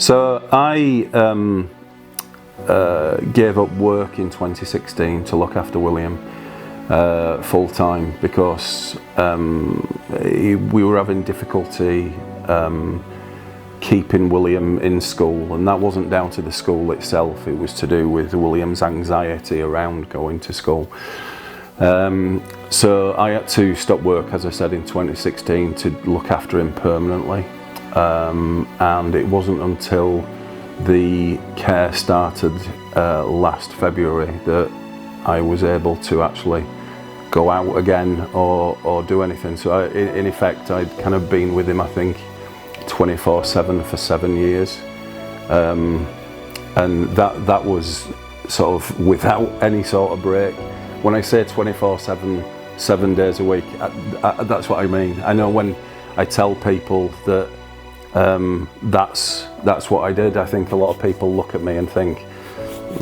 So I gave up work in 2016 to look after William full time because we were having difficulty keeping William in school, and that wasn't down to the school itself, it was to do with William's anxiety around going to school. So I had to stop work, as I said, in 2016 to look after him permanently, and it wasn't until the care started last February that I was able to actually go out again or do anything. So in effect, I'd kind of been with him, I think, 24/7 for 7 years, and that was sort of without any sort of break. When I say 24/7, 7 days a week, that's what I mean. I know when I tell people that that's what I did, I think a lot of people look at me and think,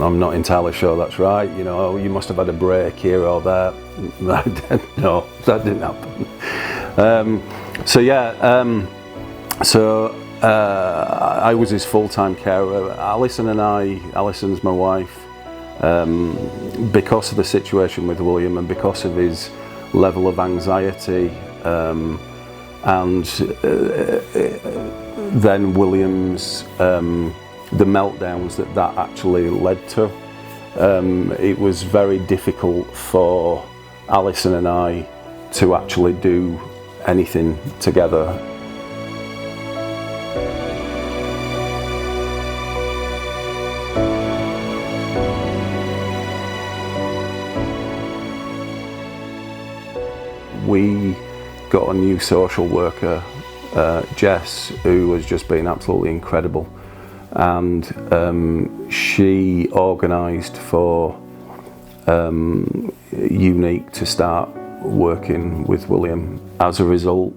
I'm not entirely sure that's right, you know, you must have had a break here or there. No, that didn't happen. So yeah, I was his full-time carer. Alison's my wife, because of the situation with William and because of his level of anxiety, and then William's the meltdowns that actually led to. It was very difficult for Alison and I to actually do anything together. We got a new social worker, Jess, who has just been absolutely incredible, and she organised for Unique to start working with William. As a result,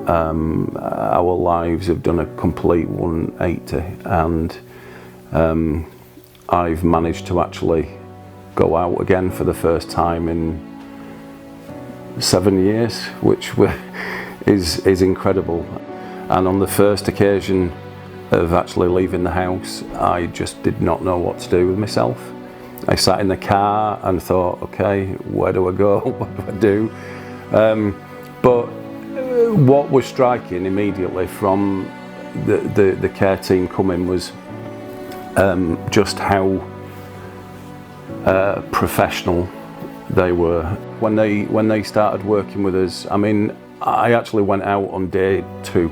our lives have done a complete 180, and I've managed to actually go out again for the first time in 7 years, which is incredible. And on the first occasion of actually leaving the house, I just did not know what to do with myself. I sat in the car and thought, okay, where do I go? What do I do? But what was striking immediately from the care team coming was just how professional they were. When they started working with us, I mean, I actually went out on day 2,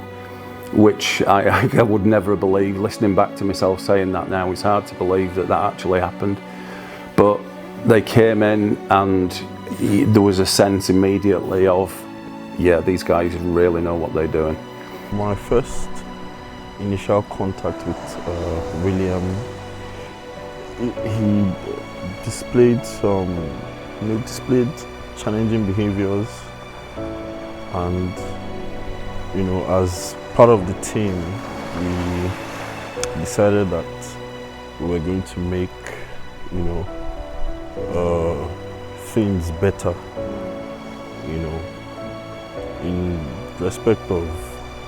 which I would never believe. Listening back to myself saying that now, it's hard to believe that actually happened. But they came in and there was a sense immediately of, yeah, these guys really know what they're doing. My first initial contact with William, he displayed challenging behaviors, and as part of the team, we decided that we were going to make things better, in respect of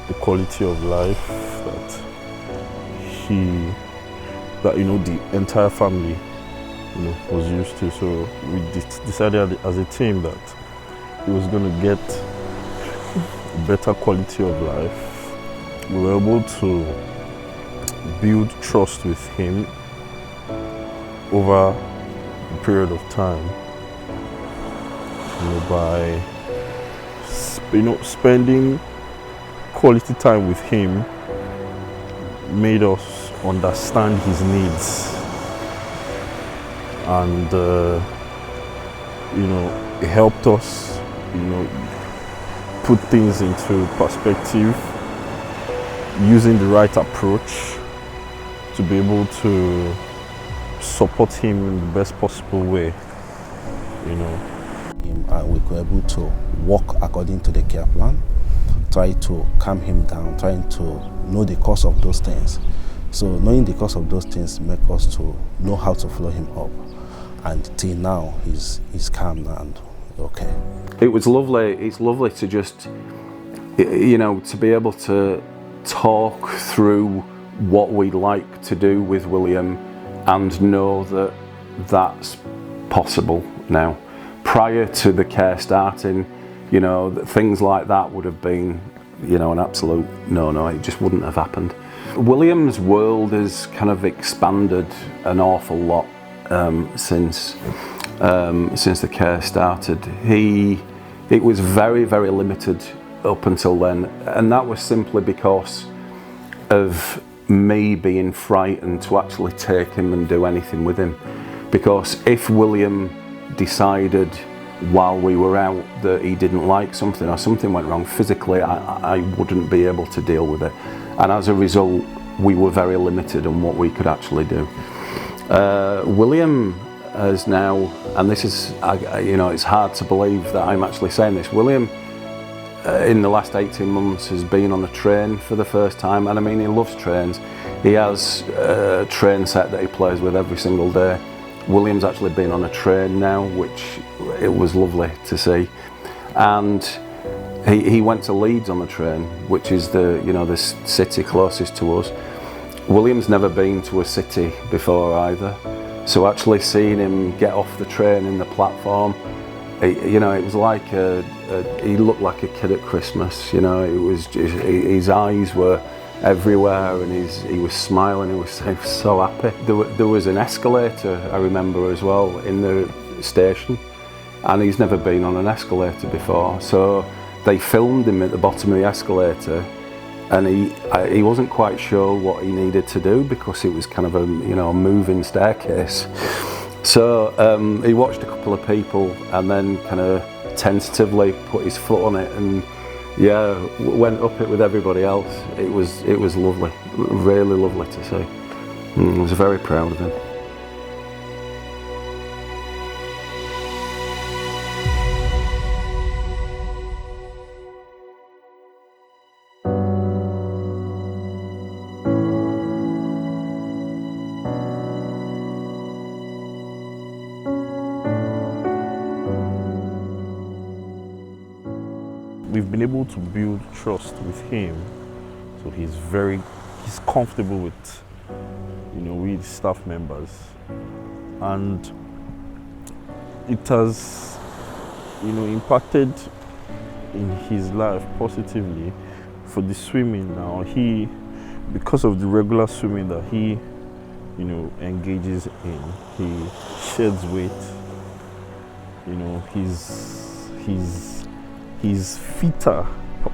the quality of life that the entire family was used to. So we decided as a team that he was going to get a better quality of life. We were able to build trust with him over a period of time, by spending quality time with him made us understand his needs, and it helped us put things into perspective, using the right approach to be able to support him in the best possible way. And we were able to work according to the care plan, try to calm him down, trying to know the cause of those things. So knowing the cause of those things make us to know how to follow him up. And till now, he's calm and okay. It was lovely. It's lovely to just, to be able to talk through what we'd like to do with William and know that that's possible now. Prior to the care starting, you know, things like that would have been, you know, an absolute no, it just wouldn't have happened. William's world has kind of expanded an awful lot since the care started. It was very, very limited up until then, and that was simply because of me being frightened to actually take him and do anything with him. Because if William decided while we were out that he didn't like something or something went wrong physically, I wouldn't be able to deal with it. And as a result, we were very limited on what we could actually do. William has now, and this is, you know, it's hard to believe that I'm actually saying this, William in the last 18 months has been on a train for the first time, and I mean, he loves trains. He has a train set that he plays with every single day. William's actually been on a train now, which it was lovely to see. And he went to Leeds on the train, which is the, you know, the city closest to us. William's never been to a city before either. So actually seeing him get off the train in the platform, you know, it was like he looked like a kid at Christmas. You know, it was just, his eyes were everywhere, and he was smiling. He was so happy. There was an escalator, I remember, as well in the station, and he's never been on an escalator before. So they filmed him at the bottom of the escalator, and he wasn't quite sure what he needed to do because it was kind of a, you know, a moving staircase. So he watched a couple of people and then kind of tentatively put his foot on it and, yeah, went up it with everybody else. It was lovely, really lovely to see. I was very proud of him. We've been able to build trust with him, so he's comfortable with, you know, with staff members, and it has, you know, impacted in his life positively. For the swimming now, because of the regular swimming that he, you know, engages in, he sheds weight. You know, he's fitter,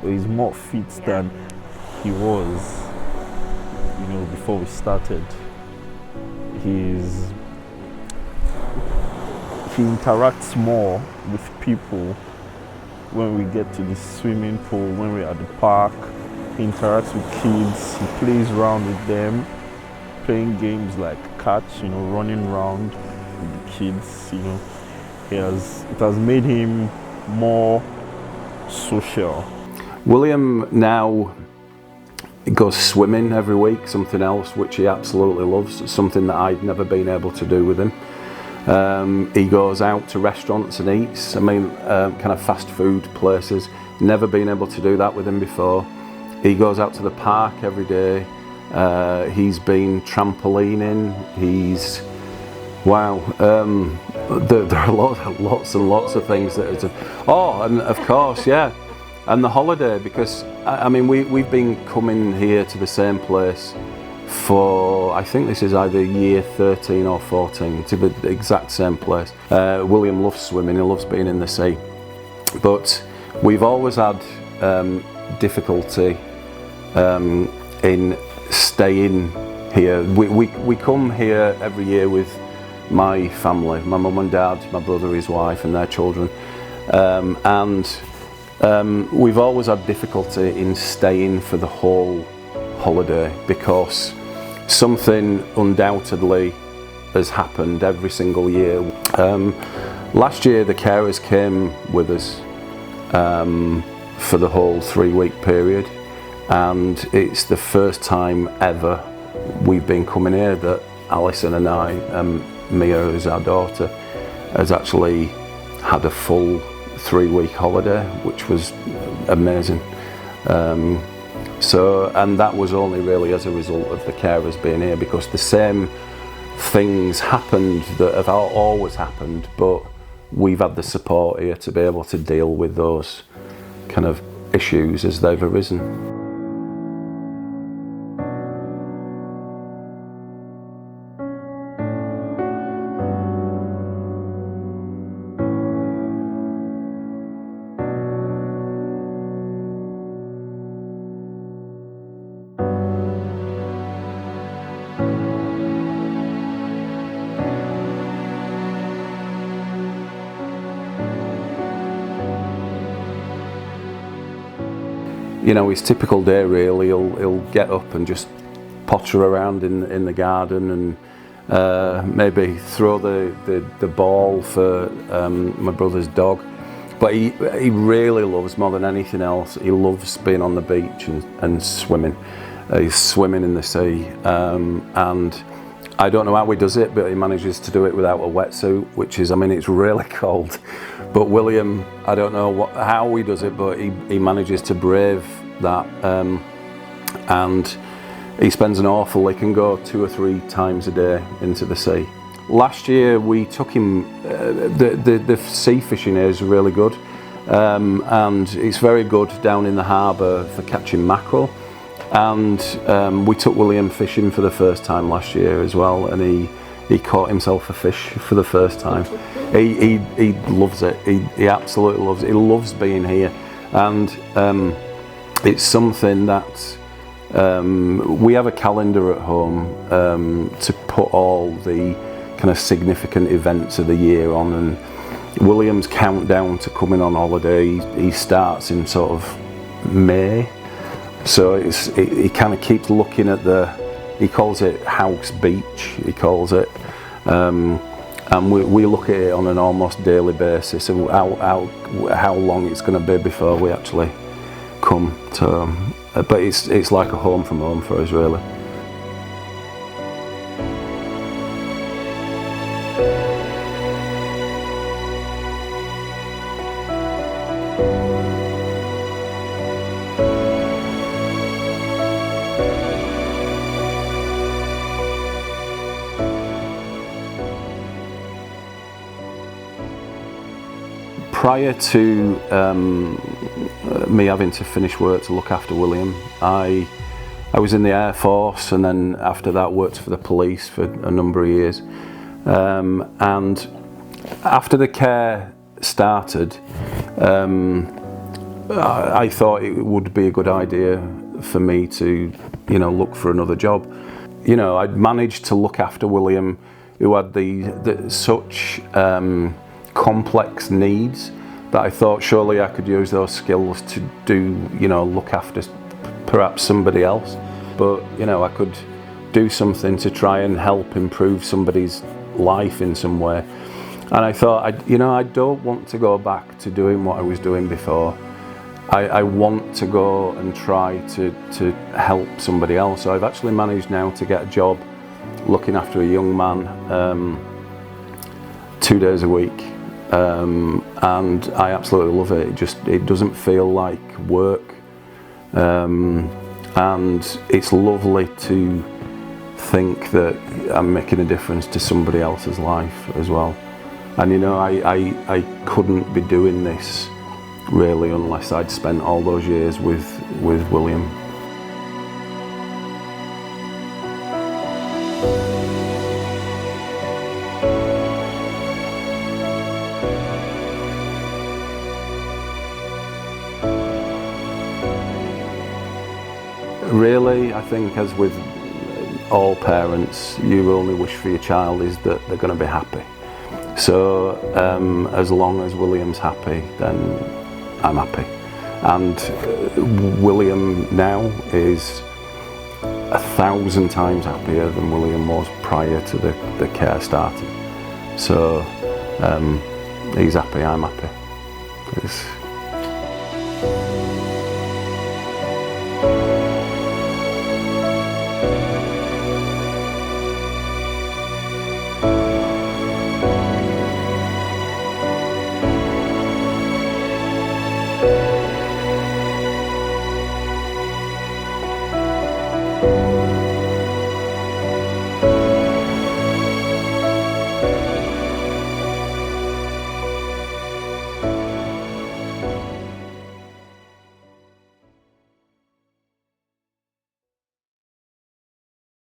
he's more fit than he was, you know, before we started. He interacts more with people when we get to the swimming pool, when we're at the park. He interacts with kids, he plays around with them, playing games like catch, you know, running around with the kids, you know. It has made him more social. William now goes swimming every week, something else which he absolutely loves, something that I'd never been able to do with him. He goes out to restaurants and eats, kind of fast food places. Never been able to do that with him before. He goes out to the park every day. He's been trampolining. There are lots and lots of things that are, and of course, yeah, and the holiday, because I mean we've been coming here to the same place for, I think this is either year 13 or 14, to the exact same place. William loves swimming, he loves being in the sea, but we've always had difficulty in staying here. We come here every year with my family, my mum and dad, my brother, his wife and their children, and we've always had difficulty in staying for the whole holiday because something undoubtedly has happened every single year. Last year the carers came with us for the whole 3-week period, and it's the first time ever we've been coming here that Alison and I, Mia, who's our daughter, has actually had a full 3-week holiday, which was amazing. So, and that was only really as a result of the carers being here, because the same things happened that have always happened, but we've had the support here to be able to deal with those kind of issues as they've arisen. You know, his typical day really, he'll get up and just potter around in the garden and maybe throw the ball for my brother's dog. But he really loves, more than anything else, he loves being on the beach and swimming. He's swimming in the sea, and I don't know how he does it, but he manages to do it without a wetsuit, which is, I mean, it's really cold. But William, I don't know how he does it, but he manages to brave that, and he spends an awful, he can go 2 or 3 times a day into the sea. Last year we took him, the sea fishing here is really good, and it's very good down in the harbour for catching mackerel. And we took William fishing for the first time last year as well, and he caught himself a fish for the first time. He loves it. He absolutely loves it. He loves being here, and it's something that we have a calendar at home to put all the kind of significant events of the year on, and William's countdown to coming on holiday, he starts in sort of May. So he kind of keeps looking at he calls it House Beach, he calls it, and we look at it on an almost daily basis of how long it's going to be before we actually come to, but it's like a home from home for us really. Prior to me having to finish work to look after William, I was in the Air Force, and then after that worked for the police for a number of years. And after the care started, I thought it would be a good idea for me to, look for another job. I'd managed to look after William, who had such complex needs, that I thought surely I could use those skills to do, look after perhaps somebody else. But, I could do something to try and help improve somebody's life in some way. And I thought, I don't want to go back to doing what I was doing before. I want to go and try to help somebody else. So I've actually managed now to get a job looking after a young man 2 days a week. And I absolutely love it. It doesn't feel like work, and it's lovely to think that I'm making a difference to somebody else's life as well. And I couldn't be doing this really unless I'd spent all those years with William. Really, I think, as with all parents, your only wish for your child is that they're going to be happy. So as long as William's happy, then I'm happy. And William now is 1,000 times happier than William was prior to the care starting. So he's happy, I'm happy.